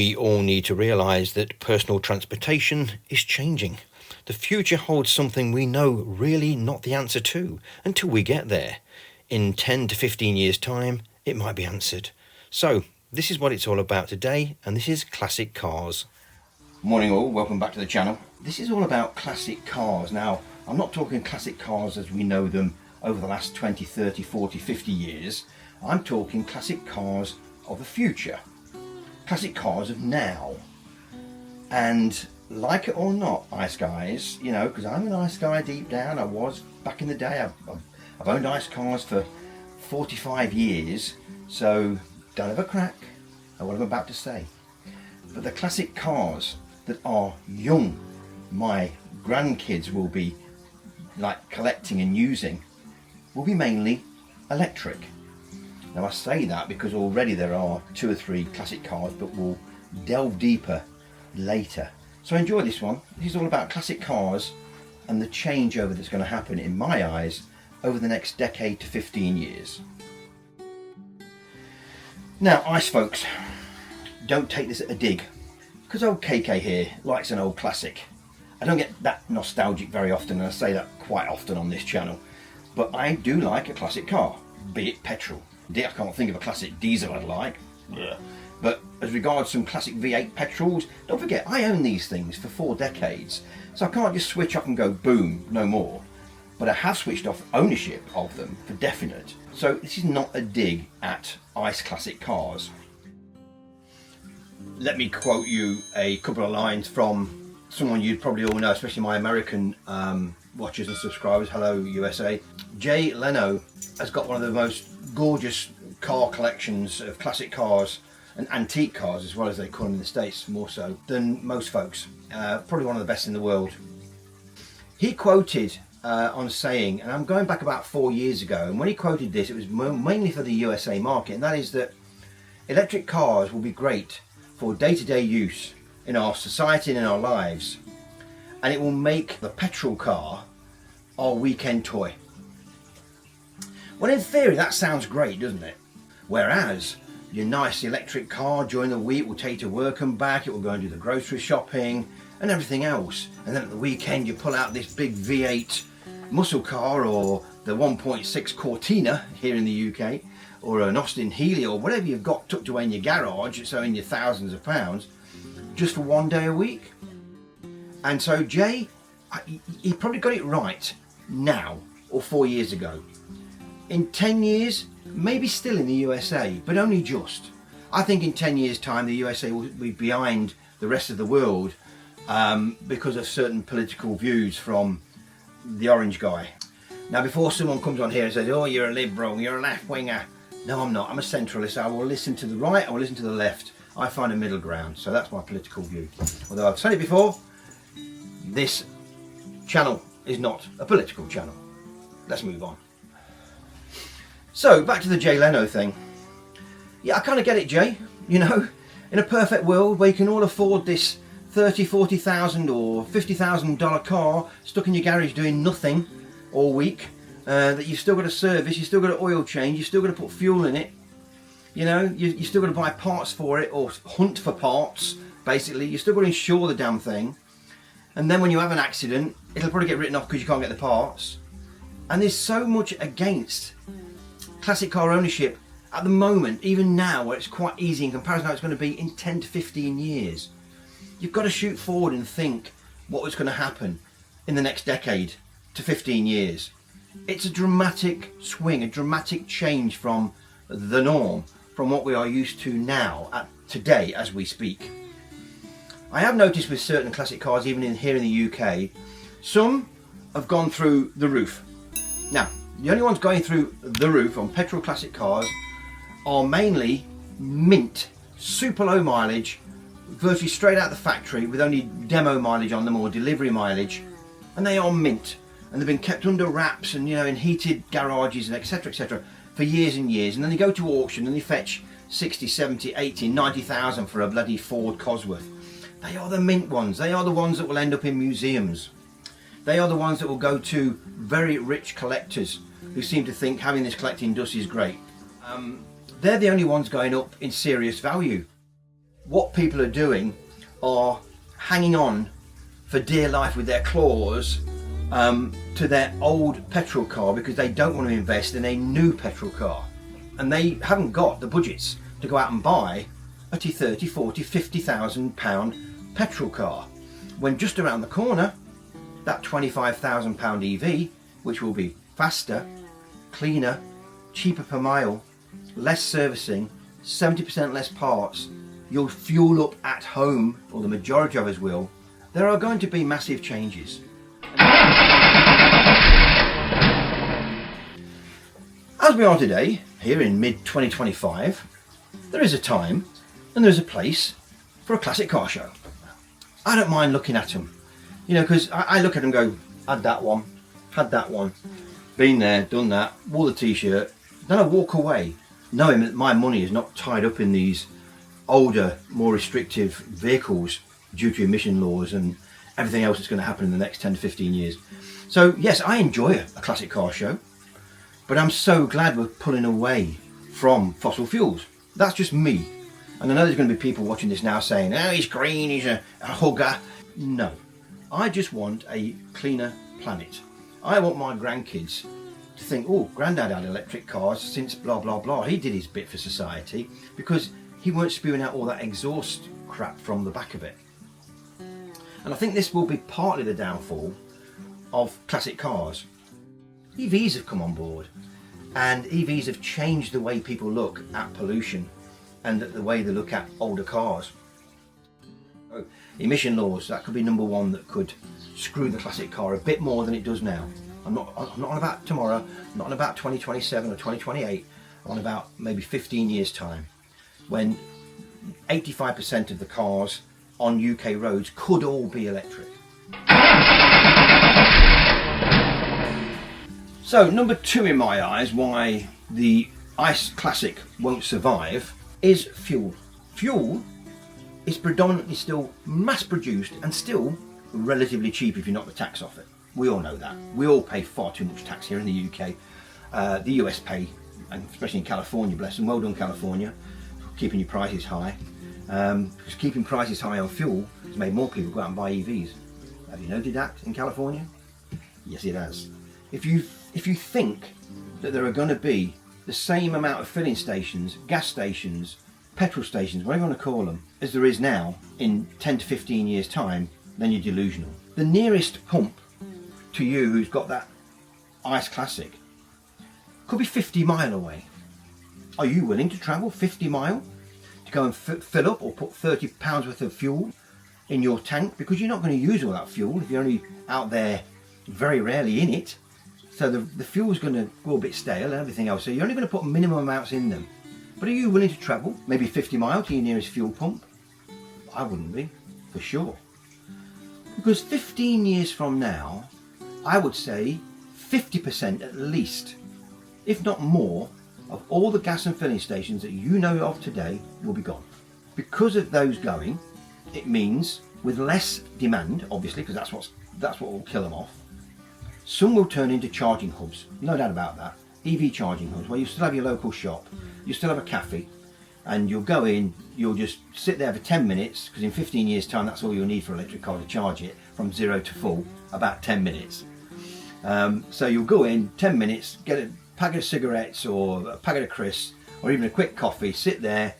We all need to realise that personal transportation is changing. The future holds something we know really not the answer to until we get there. In 10 to 15 years' time, it might be answered. So, this is what it's all about today, and this is Classic Cars. Morning all, welcome back to the channel. This is all about classic cars. Now, I'm not talking classic cars as we know them over the last 20, 30, 40, 50 years. I'm talking classic cars of the future. Classic cars of now. And like it or not, ice guys, you know, because I'm an ice guy deep down. I was back in the day. I've owned ice cars for 45 years, so don't have a crack at what I'm about to say. But the classic cars that are young, my grandkids will be like collecting and using, will be mainly electric. Now I say that because already there are 2 or 3 classic cars, but we'll delve deeper later. So enjoy this one. This is all about classic cars and the changeover that's going to happen, in my eyes, over the next decade to 15 years. Now, ice folks, don't take this at a dig, because old KK here likes an old classic. I don't get that nostalgic very often, and I say that quite often on this channel, but I do like a classic car, be it petrol. I can't think of a classic diesel I'd like. Yeah. But as regards some classic V8 petrols, don't forget I own these things for 4 decades, so I can't just switch up and go boom, no more. But I have switched off ownership of them for definite. So this is not a dig at ice classic cars. Let me quote you a couple of lines from someone you'd probably all know, especially my American watchers and subscribers. Hello USA. Jay Leno has got one of the most gorgeous car collections of classic cars and antique cars, as well as they call them in the States, more so than most folks. Probably one of the best in the world. He quoted on saying, and I'm going back about 4 years ago, and when he quoted this, it was mainly for the USA market, and that is that electric cars will be great for day-to-day use in our society and in our lives, and it will make the petrol car our weekend toy. Well, in theory that sounds great, doesn't it? Whereas your nice electric car during the week will take you to work and back, it will go and do the grocery shopping and everything else, and then at the weekend you pull out this big V8 muscle car, or the 1.6 Cortina here in the UK, or an Austin Healey, or whatever you've got tucked away in your garage, so in your thousands of pounds, just for 1 day a week. And so Jay, he probably got it right now, or 4 years ago. In 10 years, maybe still in the USA, but only just. I think in 10 years time the USA will be behind the rest of the world because of certain political views from the orange guy. Now, before someone comes on here and says, oh, you're a liberal, you're a left winger. No, I'm not. I'm a centralist. I will listen to the right, I will listen to the left. I find a middle ground. So that's my political view. Although I've said it before, this channel is not a political channel. Let's move on. So back to the Jay Leno thing. Yeah, I kind of get it, Jay. You know, in a perfect world where you can all afford this $30,000, $40,000 or $50,000 car stuck in your garage doing nothing all week, that you've still got to service, you've still got to oil change, you've still got to put fuel in it, you know, you've still got to buy parts for it, or hunt for parts, basically. You've still got to insure the damn thing, and then when you have an accident, it'll probably get written off because you can't get the parts. And there's so much against classic car ownership at the moment, even now, where it's quite easy in comparison to how it's going to be in 10 to 15 years. You've got to shoot forward and think what was going to happen in the next decade to 15 years. It's a dramatic swing, a dramatic change from the norm, from what we are used to now, today as we speak. I have noticed with certain classic cars, even here in the UK, some have gone through the roof. Now, the only ones going through the roof on petrol classic cars are mainly mint, super low mileage, virtually straight out the factory with only demo mileage on them or delivery mileage, and they are mint, and they've been kept under wraps and, you know, in heated garages and etc for years and years, and then they go to auction and they fetch 60, 70, 80, 90,000 for a bloody Ford Cosworth. They are the mint ones. They are the ones that will end up in museums. They are the ones that will go to very rich collectors who seem to think having this collecting dust is great. They're the only ones going up in serious value. what people are doing are hanging on for dear life with their claws to their old petrol car because they don't want to invest in a new petrol car, and they haven't got the budgets to go out and buy a 30, 40, 50,000 pound petrol car, when just around the corner that 25,000 pound EV, which will be faster, cleaner, cheaper per mile, less servicing, 70% less parts, you'll fuel up at home, or the majority of us will. There are going to be massive changes. As we are today, here in mid-2025, there is a time and there's a place for a classic car show. I don't mind looking at them, you know, because I look at them and go, had that one, been there, done that, wore the t-shirt, then I walk away knowing that my money is not tied up in these older, more restrictive vehicles due to emission laws and everything else that's going to happen in the next 10 to 15 years. So yes, I enjoy a classic car show, but I'm so glad we're pulling away from fossil fuels. That's just me. And I know there's going to be people watching this now saying, oh, he's green, he's a hugger. No, I just want a cleaner planet. I want my grandkids to think, oh, Grandad had electric cars since blah, blah, blah. He did his bit for society because he weren't spewing out all that exhaust crap from the back of it. And I think this will be partly the downfall of classic cars. EVs have come on board, and EVs have changed the way people look at pollution and the way they look at older cars. So, emission laws, that could be number one that could screw the classic car a bit more than it does now. I'm not on about tomorrow, I'm not on about 2027 or 2028, I'm on about maybe 15 years time, when 85% of the cars on UK roads could all be electric. So number two in my eyes, why the ICE Classic won't survive, is fuel. Fuel is predominantly still mass produced and still relatively cheap if you knock the tax off it. We all know that. We all pay far too much tax here in the UK. The US pay, and especially in California, bless them, well done California, for keeping your prices high. Because keeping prices high on fuel has made more people go out and buy EVs. Have you noted that in California? Yes, it has. If you think that there are going to be the same amount of filling stations, gas stations, petrol stations, whatever you want to call them, as there is now in 10 to 15 years time, then you're delusional. The nearest pump to you who's got that ICE Classic could be 50 mile away. Are you willing to travel 50 mile to go and fill up or put 30 pounds worth of fuel in your tank? Because you're not going to use all that fuel if you're only out there very rarely in it. So the fuel's going to go a bit stale and everything else. So you're only going to put minimum amounts in them. But are you willing to travel maybe 50 miles to your nearest fuel pump? I wouldn't be, for sure. Because 15 years from now, I would say 50% at least, if not more, of all the gas and filling stations that you know of today will be gone. Because of those going, it means with less demand, obviously, because that's what will kill them off, some will turn into charging hubs, no doubt about that. EV charging hubs, where you still have your local shop, you still have a cafe, and you'll go in, you'll just sit there for 10 minutes, because in 15 years time that's all you'll need for an electric car to charge it, from 0 to full, about 10 minutes. So you'll go in, 10 minutes, get a packet of cigarettes or a packet of crisps, or even a quick coffee, sit there,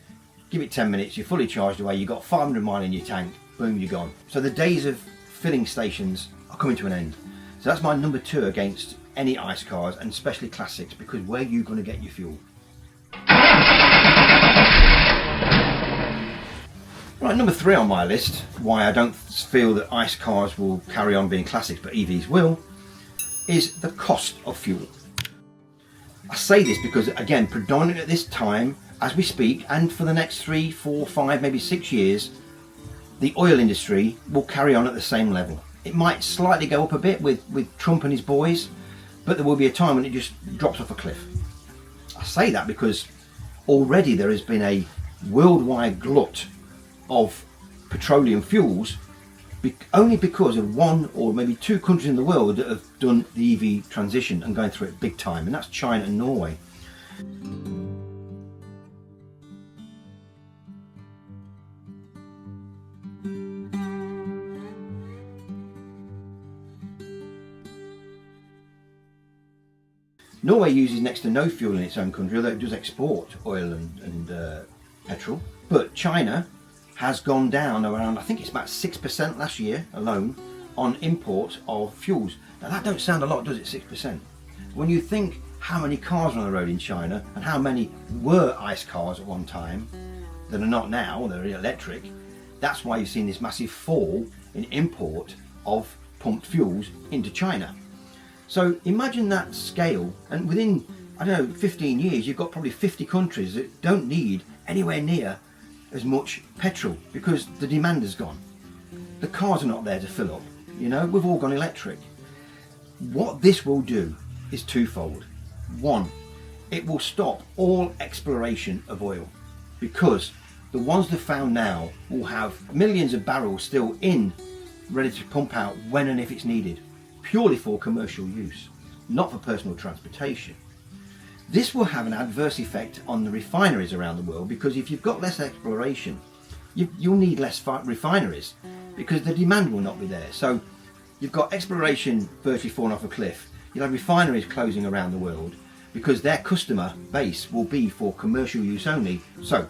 give it 10 minutes, you're fully charged away, you've got 500 mile in your tank, boom, you're gone. So the days of filling stations are coming to an end. So that's my number two against any ICE cars, and especially classics, because where are you going to get your fuel? Right, number three on my list, why I don't feel that ICE cars will carry on being classics but EVs will, is the cost of fuel. I say this because, again, predominantly at this time, as we speak, and for the next 3, 4, 5, maybe 6 years, the oil industry will carry on at the same level. It might slightly go up a bit with Trump and his boys, but there will be a time when it just drops off a cliff. I say that because already there has been a worldwide glut of petroleum fuels only because of one or maybe two countries in the world that have done the EV transition and going through it big time, and that's China and Norway. Norway uses next to no fuel in its own country, although it does export oil and petrol. But China has gone down around, I think it's about 6% last year alone, on import of fuels. Now that don't sound a lot, does it, 6%? When you think how many cars are on the road in China and how many were ICE cars at one time that are not now, they're electric, that's why you've seen this massive fall in import of pumped fuels into China. So imagine that scale, and within, I don't know, 15 years, you've got probably 50 countries that don't need anywhere near as much petrol because the demand has gone. The cars are not there to fill up, you know, we've all gone electric. What this will do is twofold. One, it will stop all exploration of oil because the ones they've found now will have millions of barrels still in, ready to pump out when and if it's needed, purely for commercial use, not for personal transportation. This will have an adverse effect on the refineries around the world because if you've got less exploration, you'll need less refineries because the demand will not be there. So you've got exploration virtually falling off a cliff. You'll have refineries closing around the world because their customer base will be for commercial use only. So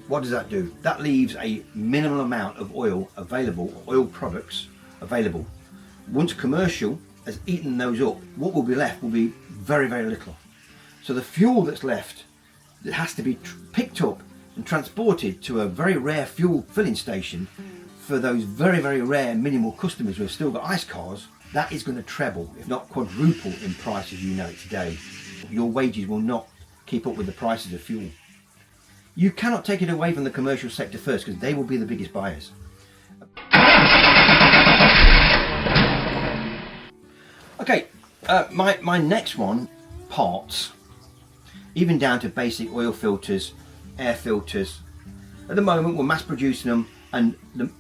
what does that do? That leaves a minimal amount of oil available, oil products available. Once commercial has eaten those up, what will be left will be very, very little. So the fuel that's left, it has to be picked up and transported to a very rare fuel filling station for those very, very rare minimal customers who have still got ICE cars. That is going to treble, if not quadruple in price as you know it today. Your wages will not keep up with the prices of fuel. You cannot take it away from the commercial sector first because they will be the biggest buyers. Okay, my next one, parts. Even down to basic oil filters, air filters. At the moment we're mass producing them and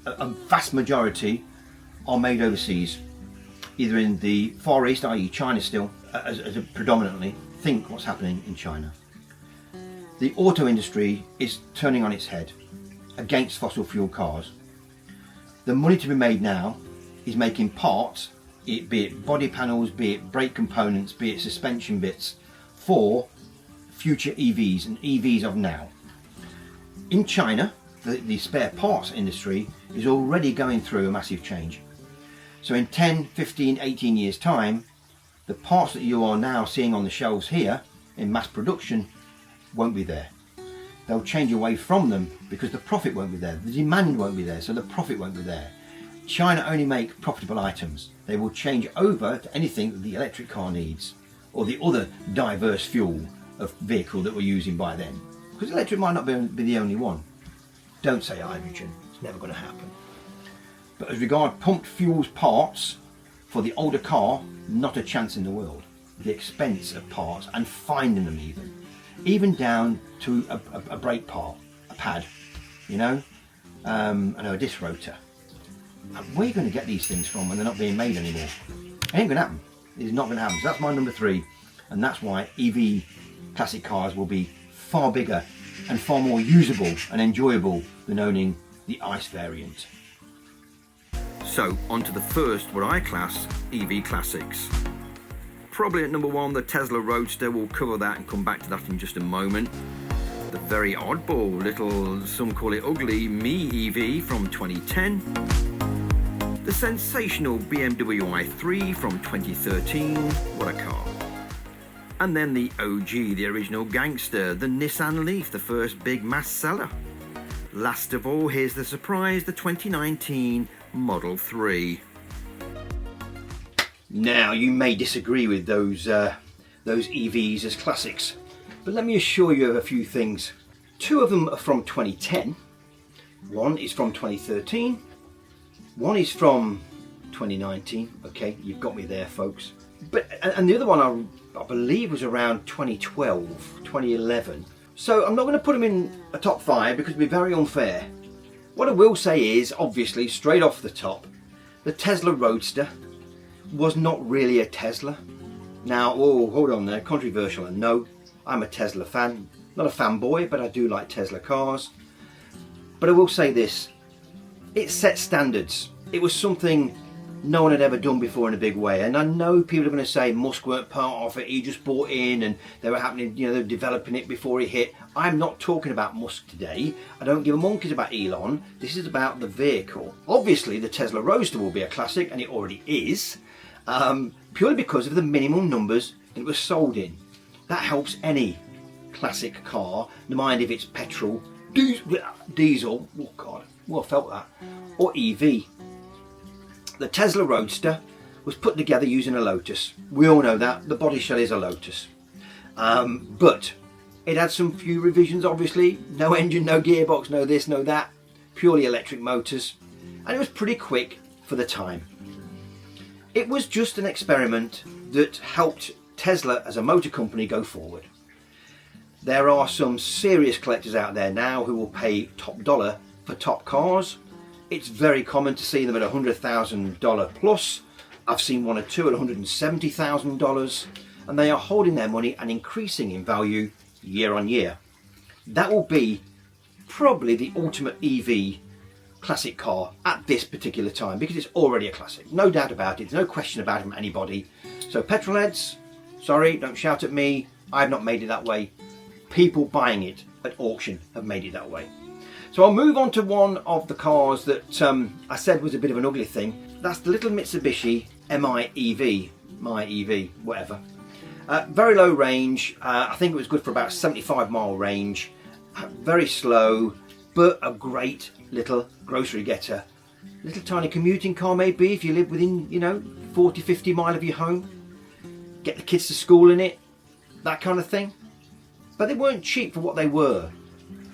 a vast majority are made overseas. Either in the Far East, i.e. China still, as a predominantly. Think what's happening in China. The auto industry is turning on its head against fossil fuel cars. The money to be made now is making parts, be it body panels, be it brake components, be it suspension bits, for future EVs and EVs of now. In China, the spare parts industry is already going through a massive change. So in 10, 15, 18 years time, the parts that you are now seeing on the shelves here in mass production won't be there. They'll change away from them because the profit won't be there, the demand won't be there, so the profit won't be there. China only make profitable items. They will change over to anything that the electric car needs or the other diverse fuel of vehicle that we're using by then. Because electric might not be the only one. Don't say hydrogen, it's never going to happen. But as regard pumped fuels parts for the older car, not a chance in the world. The expense of parts and finding them even down to a brake part, a pad, you know, a disc rotor. Where are you going to get these things from when they're not being made anymore? It ain't going to happen. It's not going to happen. So that's my number 3, and that's why EV classic cars will be far bigger and far more usable and enjoyable than owning the ICE variant. So on to the first, what I class EV classics. Probably at number 1, the Tesla Roadster. We'll cover that and come back to that in just a moment. The very oddball little, some call it ugly, Me EV from 2010. The sensational BMW i3 from 2013. What a car. And then the OG, the original gangster, the Nissan Leaf, the first big mass seller. Last of all, here's the surprise, the 2019 Model 3. Now, you may disagree with those EVs as classics, but let me assure you of a few things. 2 of them are from 2010, 1 is from 2013, 1 is from 2019. Okay, you've got me there, folks. And the other one I believe was around 2012, 2011. So I'm not going to put them in a top 5 because it'd be very unfair. What I will say is, obviously, straight off the top, the Tesla Roadster was not really a Tesla. Now, oh, hold on there, controversial, and no, I'm a Tesla fan. Not a fanboy, but I do like Tesla cars. But I will say this, it set standards. It was something no one had ever done before in a big way. And I know people are going to say Musk weren't part of it, he just bought in and they were happening, you know, they were developing it before he hit. I'm not talking about Musk today. I don't give a monkeys about Elon. This is about the vehicle. Obviously the Tesla Roadster will be a classic, and it already is, purely because of the minimum numbers that it was sold in. That helps any classic car, no mind if it's petrol, diesel, oh god, well I felt that, or EV. The Tesla Roadster was put together using a Lotus. We all know that. The body shell is a Lotus. But it had some few revisions, obviously. No engine, no gearbox, no this, no that. Purely electric motors. And it was pretty quick for the time. It was just an experiment that helped Tesla as a motor company go forward. There are some serious collectors out there now who will pay top dollar for top cars. It's very common to see them at $100,000 plus. I've seen one or two at $170,000, and they are holding their money and increasing in value year on year. That will be probably the ultimate EV classic car at this particular time, because it's already a classic. No doubt about it. There's no question about it from anybody. So petrol heads, sorry, don't shout at me. I've not made it that way. People buying it at auction have made it that way. So I'll move on to one of the cars that I said was a bit of an ugly thing. That's the little Mitsubishi MiEV, whatever. Very low range. I think it was good for about 75-mile range. Very slow, but a great little grocery getter. Little tiny commuting car maybe if you live within, you know, 40, 50 mile of your home. Get the kids to school in it, that kind of thing. But they weren't cheap for what they were.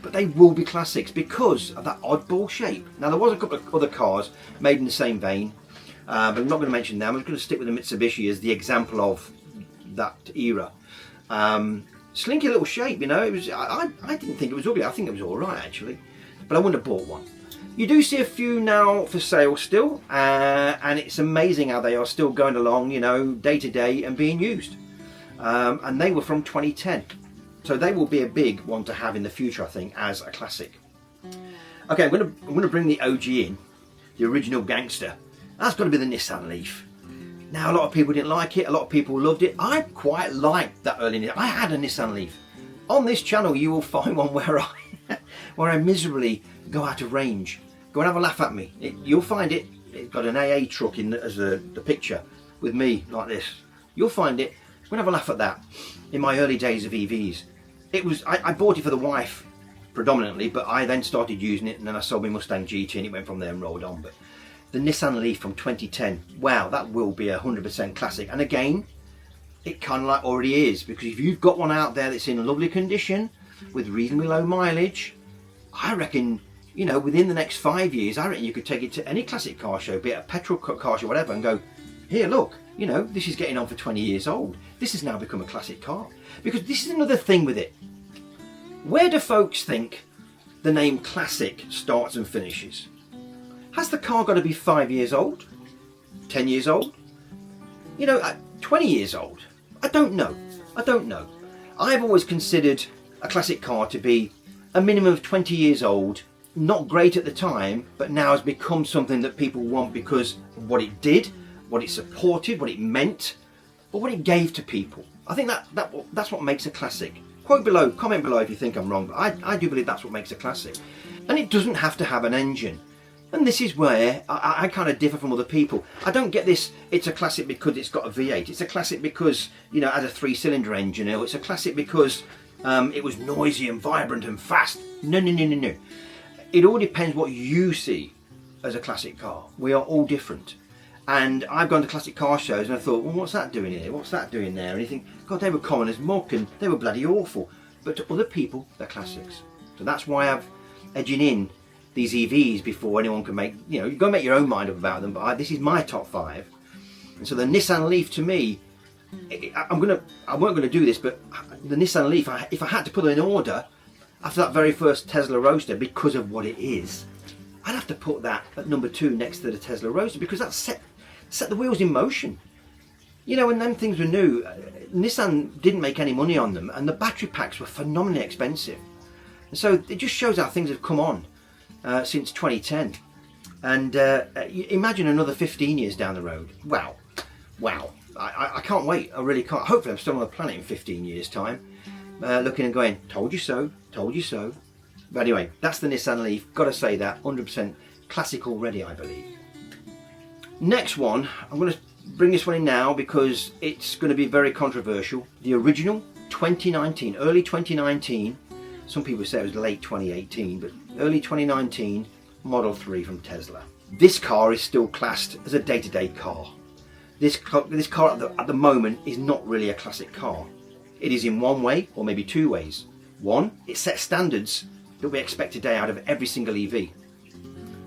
But they will be classics because of that oddball shape. Now there was a couple of other cars made in the same vein, but I'm not going to mention them. I'm just going to stick with the Mitsubishi as the example of that era. Slinky little shape, you know. It was. I didn't think it was ugly. I think it was all right actually, but I wouldn't have bought one. You do see a few now for sale still, and it's amazing how they are still going along, you know, day to day and being used. And they were from 2010. So they will be a big one to have in the future, I think, as a classic. Okay, I'm going to bring the OG in, the original gangster. That's got to be the Nissan Leaf. Now, a lot of people didn't like it. A lot of people loved it. I quite liked that early Nissan. I had a Nissan Leaf. On this channel, you will find one where I miserably go out of range. Go and have a laugh at me. You'll find it. It's got an AA truck in as the picture with me like this. You'll find it. Go and have a laugh at that. In my early days of EVs. It was, I bought it for the wife predominantly, but I then started using it, and then I sold my Mustang GT and it went from there and rolled on. But the Nissan Leaf from 2010, wow, that will be 100% classic. And again, it kind of like already is, because if you've got one out there that's in lovely condition with reasonably low mileage, I reckon, you know, within the next 5 years, I reckon you could take it to any classic car show, be it a petrol car show, whatever, and go, here, look, you know, this is getting on for 20 years old. This has now become a classic car. Because this is another thing with it. Where do folks think the name classic starts and finishes? Has the car got to be 5 years old? 10 years old? You know, 20 years old? I don't know. I don't know. I've always considered a classic car to be a minimum of 20 years old. Not great at the time, but now has become something that people want because of what it did, what it supported, what it meant, but what it gave to people. I think that's what makes a classic. Quote below, comment below if you think I'm wrong, but I do believe that's what makes a classic. And it doesn't have to have an engine. And this is where I kind of differ from other people. I don't get this, it's a classic because it's got a V8. It's a classic because, you know, it has a 3-cylinder engine. Or it's a classic because it was noisy and vibrant and fast. No, no, no, no, no. It all depends what you see as a classic car. We are all different. And I've gone to classic car shows and I thought, well, what's that doing here? What's that doing there? And you think, God, they were common as muck and they were bloody awful. But to other people, they're classics. So that's why I'm edging in these EVs before anyone can make, you know, you go and make your own mind up about them. But this is my top 5. And so the Nissan Leaf to me, I weren't going to do this, but the Nissan Leaf, if I had to put it in order after that very first Tesla Roadster because of what it is, I'd have to put that at number 2 next to the Tesla Roadster because that set the wheels in motion. You know, when them things were new, Nissan didn't make any money on them and the battery packs were phenomenally expensive. And so it just shows how things have come on since 2010. And imagine another 15 years down the road. Wow. I can't wait. I really can't. Hopefully I'm still on the planet in 15 years time, looking and going, told you so, told you so. But anyway, that's the Nissan Leaf. Got to say that, 100% classic already, I believe. Next one, I'm going to bring this one in now because it's going to be very controversial. The original 2019, early 2019, some people say it was late 2018, but early 2019 Model 3 from Tesla. This car is still classed as a day-to-day car. This car at the moment is not really a classic car. It is in one way, or maybe two ways. One, it sets standards that we expect today out of every single EV.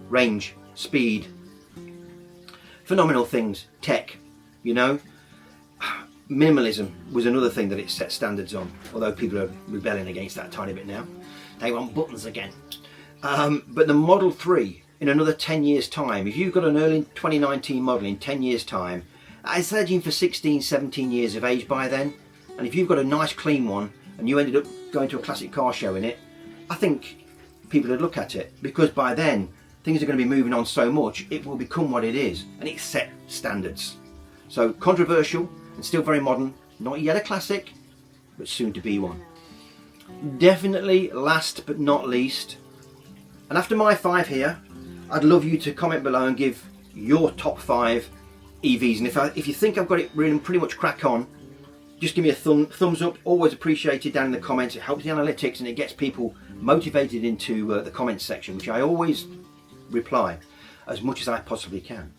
Range, speed, phenomenal things, tech, you know. Minimalism was another thing that it set standards on, although people are rebelling against that a tiny bit now. They want buttons again. But the Model 3, in another 10 years time, if you've got an early 2019 model in 10 years time, it's edging for 16, 17 years of age by then. And if you've got a nice clean one and you ended up going to a classic car show in it, I think people would look at it, because by then things are going to be moving on so much, it will become what it is, and it set standards. So controversial and still very modern, not yet a classic, but soon to be one. Definitely last but not least, and after my 5 here, I'd love you to comment below and give your top 5 EVs, and if you think I've got it really pretty much crack on, just give me a thumbs up. Always appreciated down in the comments. It helps the analytics and it gets people motivated into the comments section, which I always reply as much as I possibly can.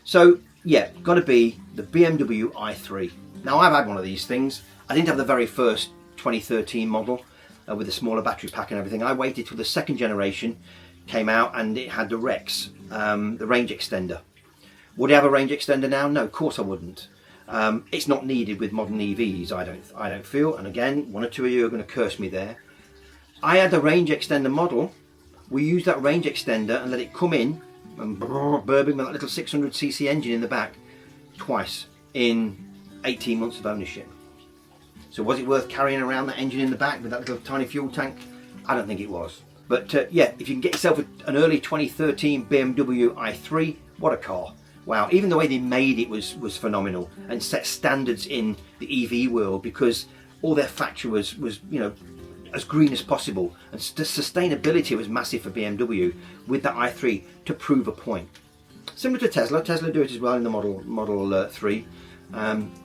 So yeah, got to be the BMW i3. Now I've had one of these things. I didn't have the very first 2013 model with the smaller battery pack and everything. I waited till the second generation came out and it had the Rex, the range extender. Would I have a range extender now? No, of course I wouldn't. It's not needed with modern EVs, I don't feel, and again, one or two of you are going to curse me there. I had the range extender model. We used that range extender and let it come in and burping with that little 600cc engine in the back twice in 18 months of ownership. So was it worth carrying around that engine in the back with that little tiny fuel tank? I don't think it was. But yeah, if you can get yourself an early 2013 BMW i3, what a car. Wow, even the way they made it was phenomenal and set standards in the EV world, because all their factory was you know, as green as possible, and the sustainability was massive for BMW with that i3 to prove a point. Similar to Tesla do it as well in the Model 3.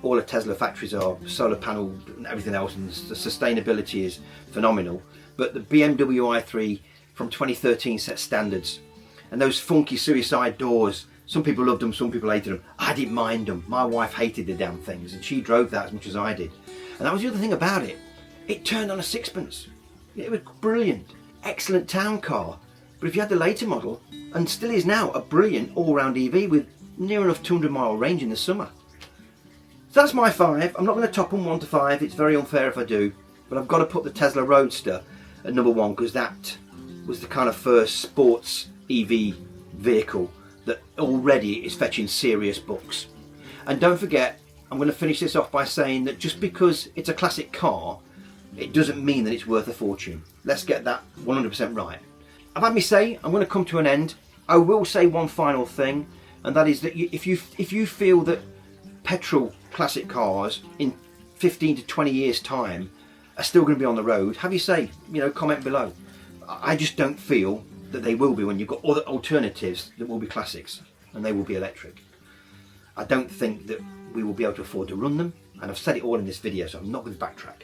All the Tesla factories are solar panel and everything else, and the sustainability is phenomenal. But the BMW i3 from 2013 set standards, and those funky suicide doors. Some people loved them, some people hated them. I didn't mind them. My wife hated the damn things, and she drove that as much as I did. And that was the other thing about it. It turned on a sixpence. It was brilliant. Excellent town car. But if you had the later model, and still is now, a brilliant all-round EV with near enough 200-mile range in the summer. So that's my 5. I'm not going to top them 1 to 5. It's very unfair if I do. But I've got to put the Tesla Roadster at number 1, because that was the kind of first sports EV vehicle that already is fetching serious bucks. And don't forget, I'm going to finish this off by saying that just because it's a classic car, it doesn't mean that it's worth a fortune. Let's get that 100% right. I've had me say, I'm going to come to an end. I will say one final thing, and that is that if you feel that petrol classic cars in 15 to 20 years time are still going to be on the road, have you say, you know, comment below. I just don't feel that they will be when you've got other alternatives that will be classics and they will be electric. I don't think that we will be able to afford to run them, and I've said it all in this video, so I'm not going to backtrack.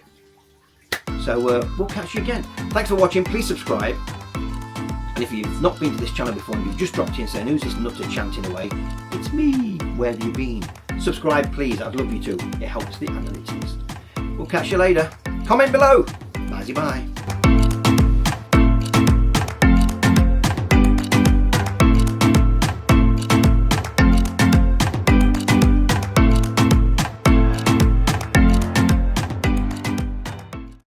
So we'll catch you again. Thanks for watching. Please subscribe, and if you've not been to this channel before and you've just dropped in saying, who's this nutter chanting away, it's me, where have you been? Subscribe please, I'd love you to. It helps the analytics. We'll catch you later. Comment below. Bye bye.